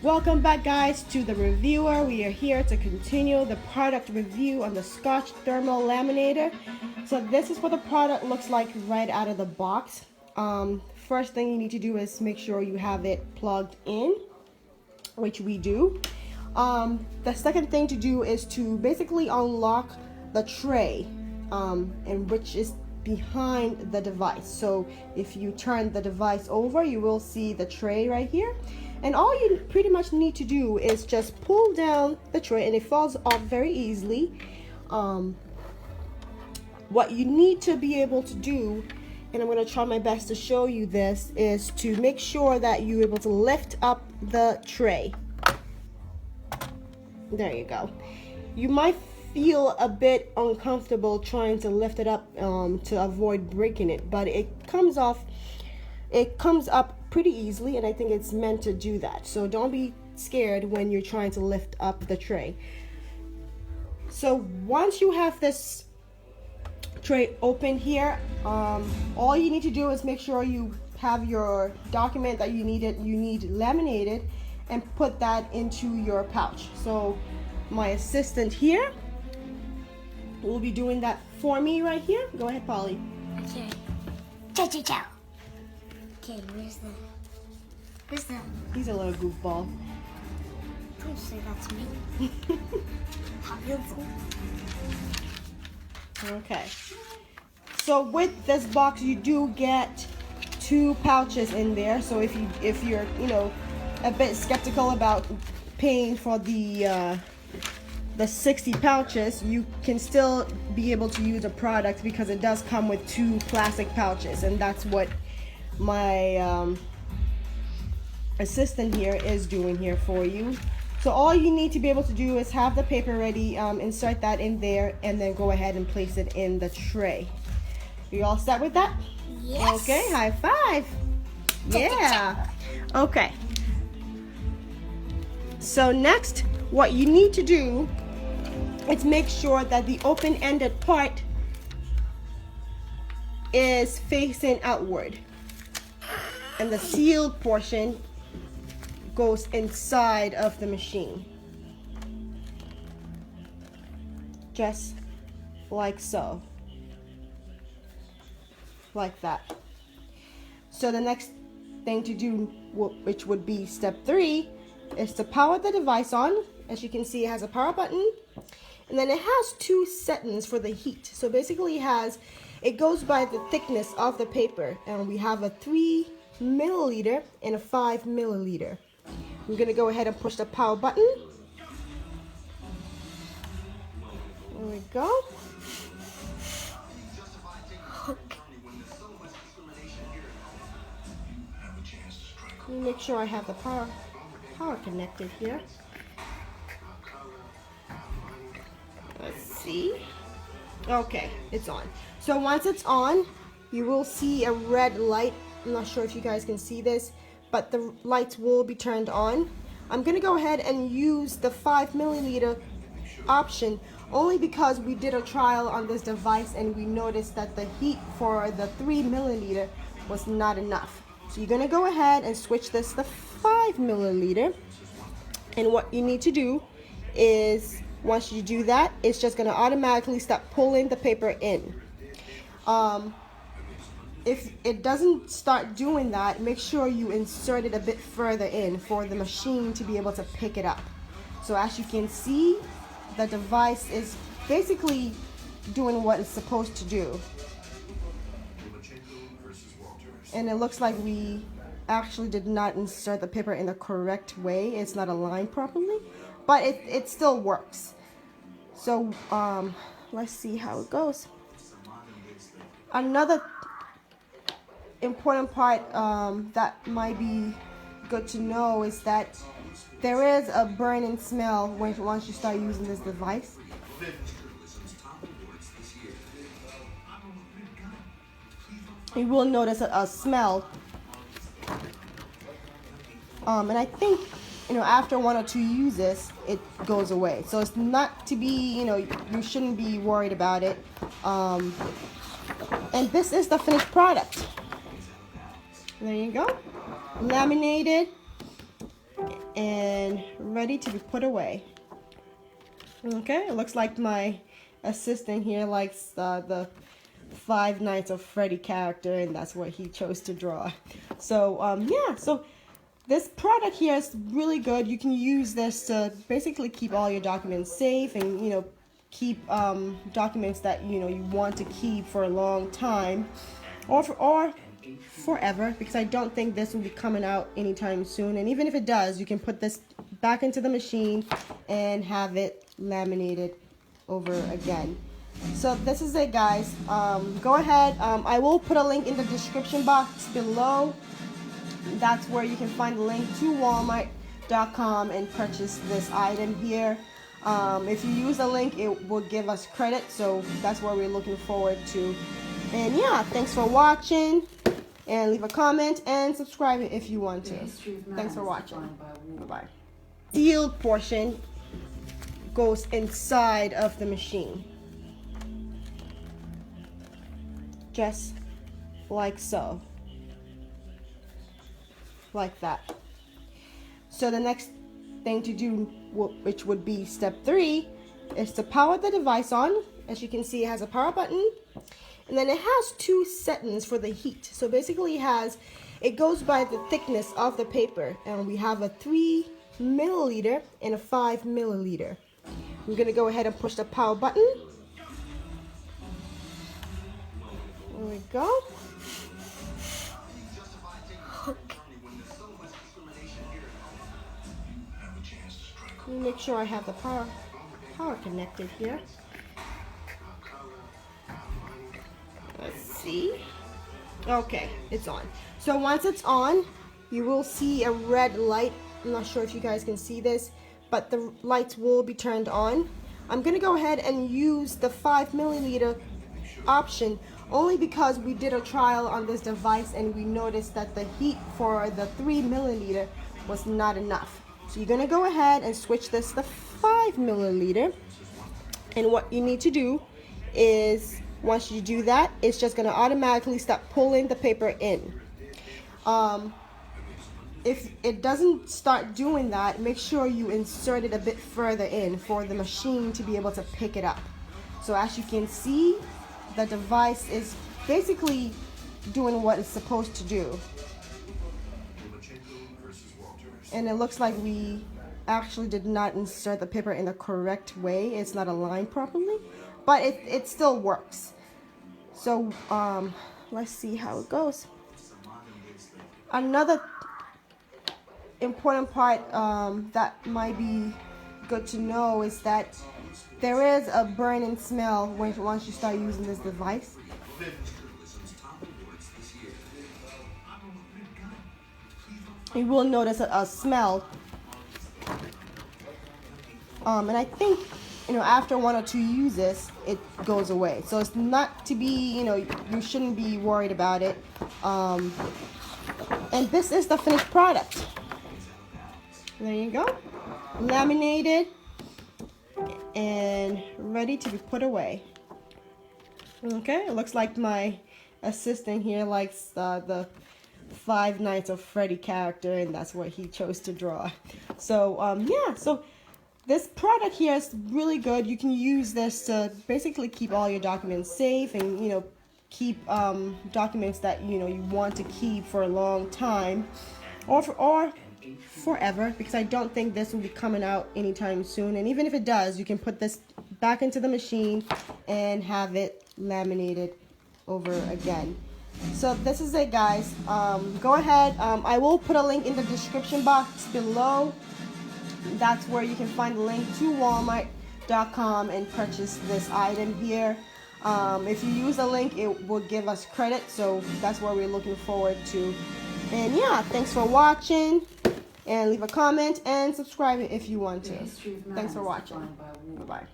Welcome back, guys, to the reviewer. We are here to continue the product review on the Scotch thermal laminator. So this is what the product looks like right out of the box. First thing you need to do is make sure you have it plugged in, which we do. The second thing to do is to basically unlock the tray, and which is behind the device. So if you turn the device over, you will see the tray right here. And all you pretty much need to do is just pull down the tray, and it falls off very easily. What you need to be able to do, and I'm going to try my best to show you this, is to make sure that you're able to lift up the tray. There you go. You might feel a bit uncomfortable trying to lift it up to avoid breaking it, but it comes up pretty easily, and I think it's meant to do that. So don't be scared when you're trying to lift up the tray. So once you have this tray open here, all you need to do is make sure you have your document that you need laminated, and put that into your pouch. So my assistant here will be doing that for me right here. Go ahead, Polly. Okay. Ciao, ciao, ciao. Okay, where's the? He's a little goofball. Don't say that to me. Okay. So with this box, you do get 2 pouches in there. So if you're a bit skeptical about paying for the 60 pouches, you can still be able to use a product because it does come with 2 plastic pouches, and that's what my assistant here is doing here for you. So all you need to be able to do is have the paper ready, insert that in there, and then go ahead and place it in the tray. You all set with that? Yes. Okay, high five. Yeah. Okay. So next, what you need to do is make sure that the open-ended part is facing outward, and the sealed portion goes inside of the machine, just like so, like that. So the next thing to do, which would be step 3, is to power the device on. As you can see, it has a power button, and then it has 2 settings for the heat. So basically it goes by the thickness of the paper, and we have a 3 milliliter and a 5 milliliter. I'm gonna go ahead and push the power button. There we go. Let me make sure I have the power connected here. Let's see. Okay, it's on. So once it's on, you will see a red light. I'm not sure if you guys can see this, but the lights will be turned on. I'm gonna go ahead and use the 5 milliliter option only because we did a trial on this device and we noticed that the heat for the 3 milliliter was not enough. So you're gonna go ahead and switch this to 5 milliliter. And what you need to do is, once you do that, it's just gonna automatically start pulling the paper in. If it doesn't start doing that, make sure you insert it a bit further in for the machine to be able to pick it up. So as you can see, the device is basically doing what it's supposed to do. And it looks like we actually did not insert the paper in the correct way. It's not aligned properly, but it still works. So let's see how it goes. Another important part that might be good to know is that there is a burning smell once you start using this device. You will notice a smell, and I think after 1 or 2 uses it goes away. So it's not to be, you shouldn't be worried about it. And this is the finished product. There you go. Laminated and ready to be put away. Okay, it looks like my assistant here likes the Five Nights of Freddy character, and that's what he chose to draw. So yeah, so this product here is really good. You can use this to basically keep all your documents safe, and keep documents that you want to keep for a long time, or forever, because I don't think this will be coming out anytime soon. And even if it does, you can put this back into the machine and have it laminated over again. So this is it, guys. Go ahead, I will put a link in the description box below. That's where you can find the link to Walmart.com and purchase this item here. If you use the link, it will give us credit, so that's what we're looking forward to. And yeah, thanks for watching, and leave a comment and subscribe if you want to. Thanks for watching. Bye-bye. Sealed portion goes inside of the machine, just like so, like that. So the next thing to do, which would be step 3, is to power the device on. As you can see, it has a power button, and then it has 2 settings for the heat. So basically it goes by the thickness of the paper, and we have a 3 milliliter and a 5 milliliter. I'm gonna go ahead and push the power button. There we go. Let me make sure I have the power connected here. Let's see. Okay, it's on. So once it's on, you will see a red light. I'm not sure if you guys can see this, but the lights will be turned on. I'm gonna go ahead and use the 5 milliliter option only because we did a trial on this device and we noticed that the heat for the 3 milliliter was not enough. So you're gonna go ahead and switch this to 5 milliliter, and what you need to do is, once you do that, it's just gonna automatically start pulling the paper in. If it doesn't start doing that, make sure you insert it a bit further in for the machine to be able to pick it up. So as you can see, the device is basically doing what it's supposed to do. And it looks like we actually did not insert the paper in the correct way. It's not aligned properly, but it still works. So let's see how it goes. Another important part that might be good to know is that there is a burning smell once you start using this device. You will notice a smell, and I think after 1 or 2 uses it goes away. So it's not to be, you shouldn't be worried about it. And this is the finished product. There you go, laminated and ready to be put away. Okay, it looks like my assistant here likes the Five Nights of Freddy character, and that's what he chose to draw. So yeah, so this product here is really good. You can use this to basically keep all your documents safe, and keep documents that you want to keep for a long time, or forever, because I don't think this will be coming out anytime soon. And even if it does, you can put this back into the machine and have it laminated over again. So this is it, guys. Go ahead, I will put a link in the description box below. That's where you can find the link to Walmart.com and purchase this item here. If you use the link, it will give us credit, so that's what we're looking forward to. And yeah, thanks for watching, and leave a comment and subscribe if you want to. Thanks for watching. Bye-bye.